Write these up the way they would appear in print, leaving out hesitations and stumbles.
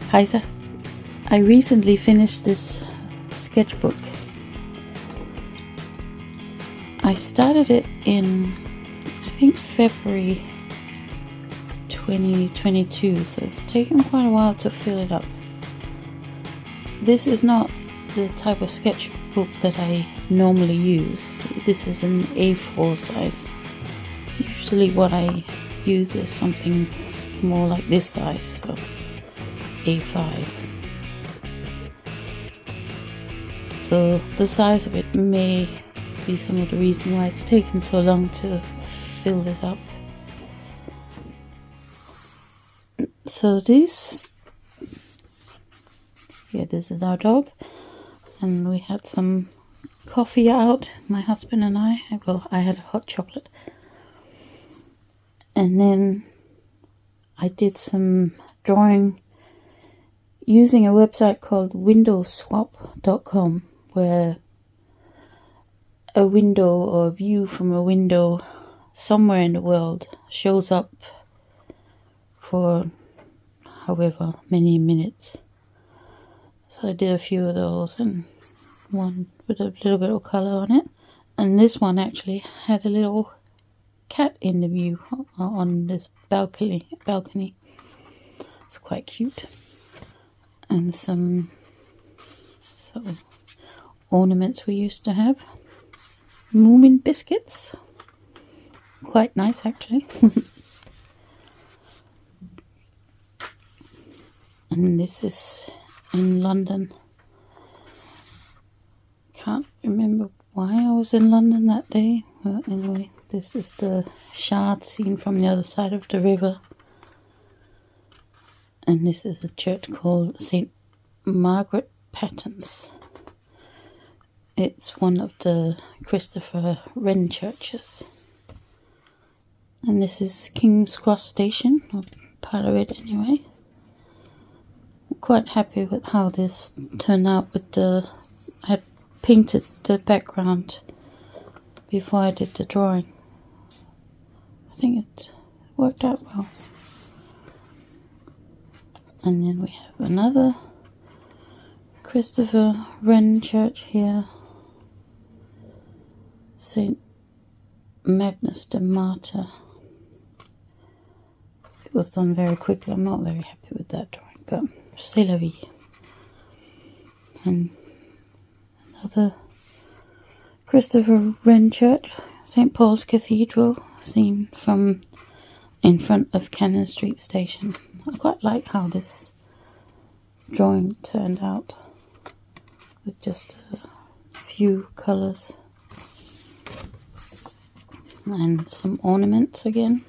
Heisa. I recently finished this sketchbook. I started it in, I think, February 2022, so it's taken quite a while to fill it up. This is not the type of sketchbook that I normally use. This is an A4 size. Usually what I use is something more like this size, so A5. So the size of it may be some of the reason why it's taken so long to fill this up. So this is our dog, and we had some coffee out, my husband and I. Well, I had a hot chocolate, and then I did some drawing using a website called windowswap.com, where a window or a view from a window somewhere in the world shows up for however many minutes. So I did a few of those, and one with a little bit of color on it, and this one actually had a little cat in the view on this balcony. It's quite cute. And some sort of ornaments we used to have. Moomin biscuits. Quite nice, actually. And this is in London. Can't remember why I was in London that day. But anyway, this is the Shard seen from the other side of the river. And this is a church called St. Margaret Patton's. It's one of the Christopher Wren churches. And this is King's Cross Station, or part of it anyway. I'm quite happy with how this turned out with I had painted the background before I did the drawing. I think it worked out well. And then we have another Christopher Wren church here. St. Magnus de Martyr. It was done very quickly. I'm not very happy with that drawing, but c'est la vie. And another Christopher Wren church, St. Paul's Cathedral, seen from in front of Cannon Street Station. I quite like how this drawing turned out with just a few colours and some ornaments again,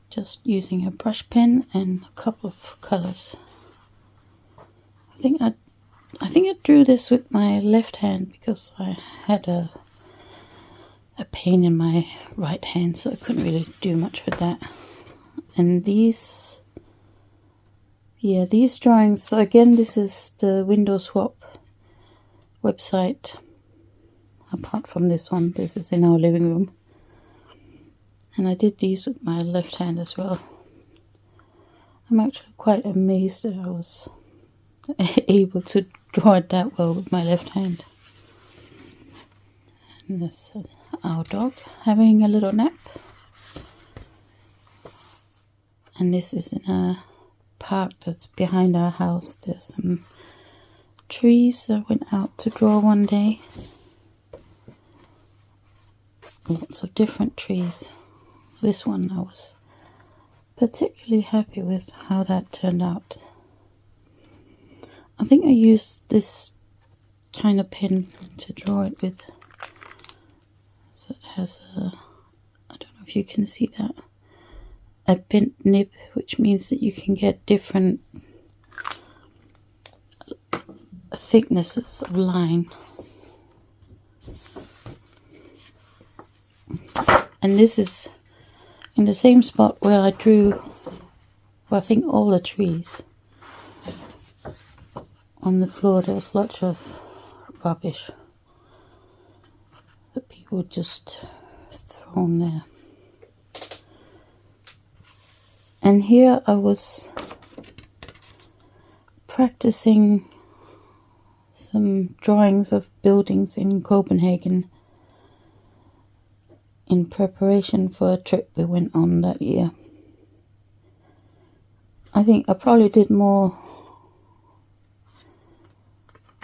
just using a brush pen and a couple of colours. I think I drew this with my left hand because I had a pain in my right hand, so I couldn't really do much with that. And these drawings, so again, this is the Window Swap website. Apart from this one, this is in our living room. And I did these with my left hand as well. I'm actually quite amazed that I was able to draw it that well with my left hand. And that's our dog having a little nap. And this is in a park that's behind our house. There's some trees I went out to draw one day. Lots of different trees. This one I was particularly happy with how that turned out. I think I used this kind of pen to draw it with. So it has I don't know if you can see that, a bent nib, which means that you can get different thicknesses of line. And this is in the same spot where I drew, well, I think all the trees. On the floor there's lots of rubbish that people just thrown there. And here I was practicing some drawings of buildings in Copenhagen in preparation for a trip we went on that year. I think I probably did more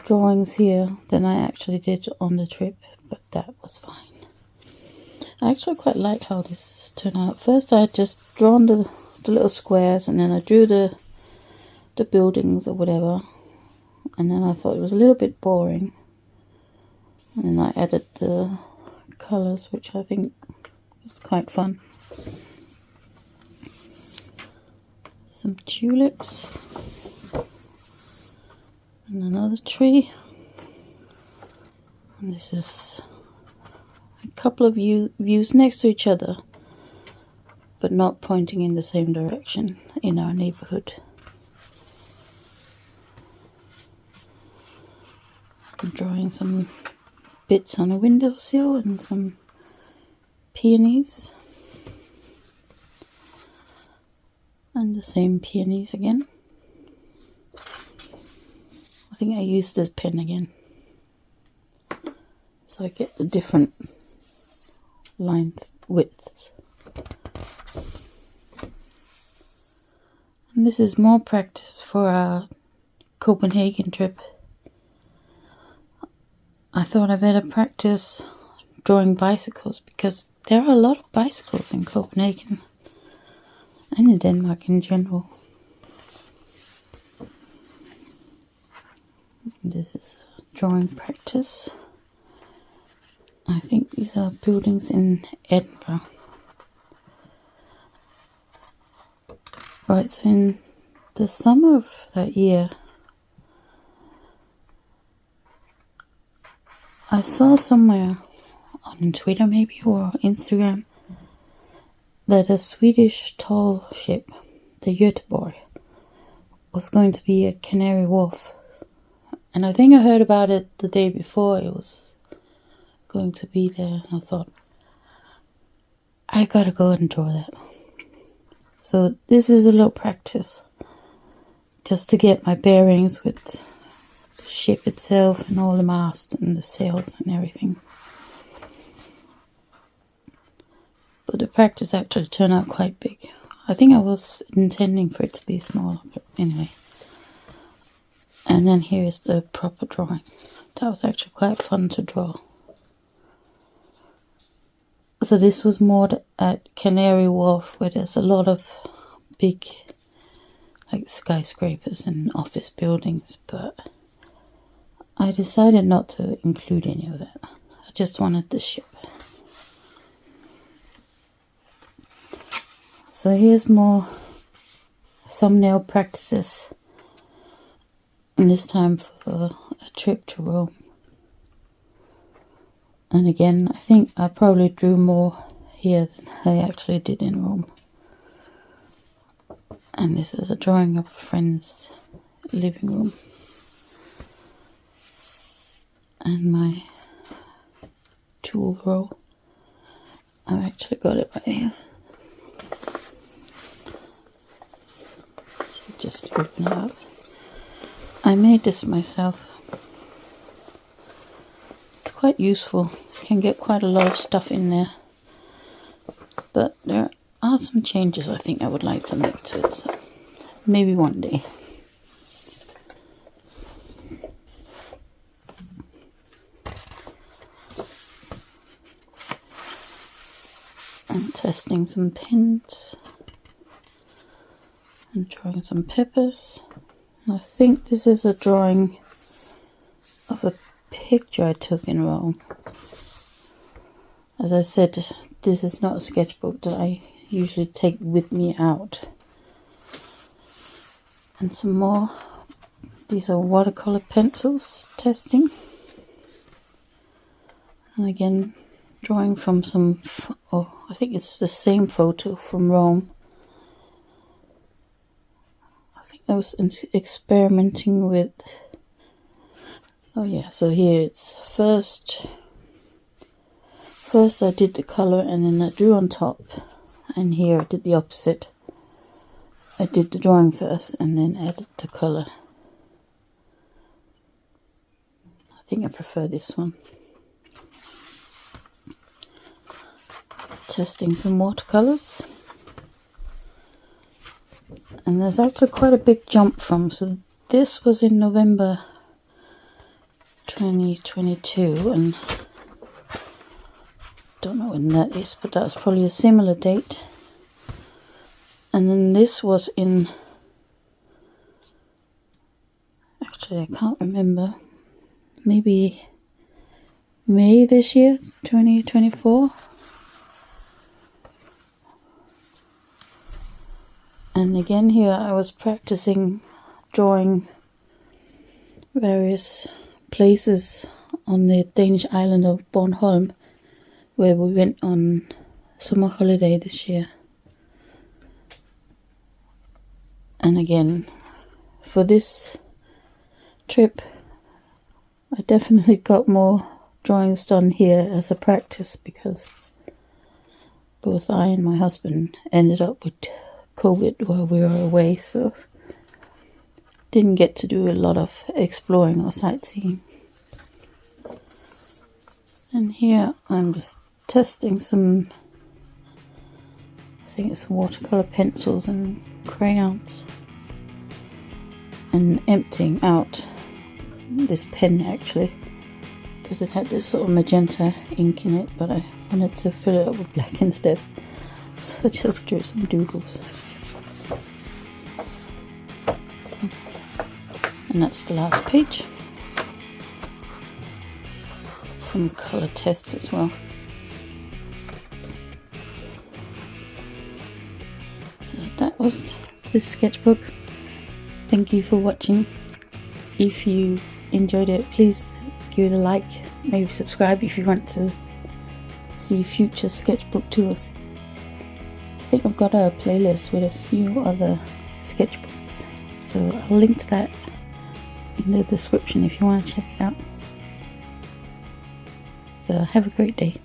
drawings here than I actually did on the trip, but that was fine. I actually quite like how this turned out. First I had just drawn the little squares, and then I drew the buildings or whatever, and then I thought it was a little bit boring, and then I added the colours, which I think was quite fun. Some tulips and another tree, and this is a couple of views next to each other but not pointing in the same direction in our neighborhood. I'm drawing some bits on a windowsill and some peonies, and the same peonies again. I think I used this pen again, so I get the different line widths. And this is more practice for our Copenhagen trip. I thought I better practice drawing bicycles, because there are a lot of bicycles in Copenhagen and in Denmark in general. This is a drawing practice. I think these are buildings in Edinburgh. Right, so in the summer of that year, I saw somewhere on Twitter maybe or Instagram that a Swedish tall ship, the Göteborg, was going to be at Canary Wharf. And I think I heard about it the day before it was going to be there. And I thought, I gotta go and draw that. So this is a little practice, just to get my bearings with the ship itself and all the masts and the sails and everything. But the practice actually turned out quite big. I think I was intending for it to be smaller, but anyway. And then here is the proper drawing. That was actually quite fun to draw. So this was more at Canary Wharf, where there's a lot of big like skyscrapers and office buildings, but I decided not to include any of that. I just wanted the ship. So here's more thumbnail practices, and this time for a trip to Rome. And again, I think I probably drew more here than I actually did in Rome. And this is a drawing of a friend's living room. And my tool roll. I've actually got it right here. So just open it up. I made this myself. It's quite useful. You can get quite a lot of stuff in there. But there are some changes I think I would like to make to it. So maybe one day. I'm testing some pins and drawing some peppers. I think this is a drawing of a picture I took in Rome. As I said, this is not a sketchbook that I usually take with me out. And some more. These are watercolor pencils testing. And again, drawing from some, I think it's the same photo from Rome. I think I was experimenting with, oh yeah, so here it's first I did the color and then I drew on top, and here I did the opposite. I did the drawing first and then added the color. think I prefer this one. Testing some watercolors. And there's actually quite a big jump from, so this was in November 2022, and don't know when that is, but that was probably a similar date. And then this was in, actually I can't remember, maybe May this year, 2024. And again here I was practicing drawing various places on the Danish island of Bornholm, where we went on summer holiday this year. And again, for this trip, I definitely got more drawings done here as a practice, because both I and my husband ended up with COVID while we were away, so didn't get to do a lot of exploring or sightseeing. And here I'm just testing some, I think it's watercolor pencils and crayons, and emptying out this pen actually, because it had this sort of magenta ink in it, but I wanted to fill it up with black instead, so I just drew some doodles. And that's the last page. Some colour tests as well. So that was this sketchbook. Thank you for watching. If you enjoyed it, please give it a like, maybe subscribe if you want to see future sketchbook tours. I think I've got a playlist with a few other sketchbooks, so I'll link to that in the description if you want to check it out. So have a great day.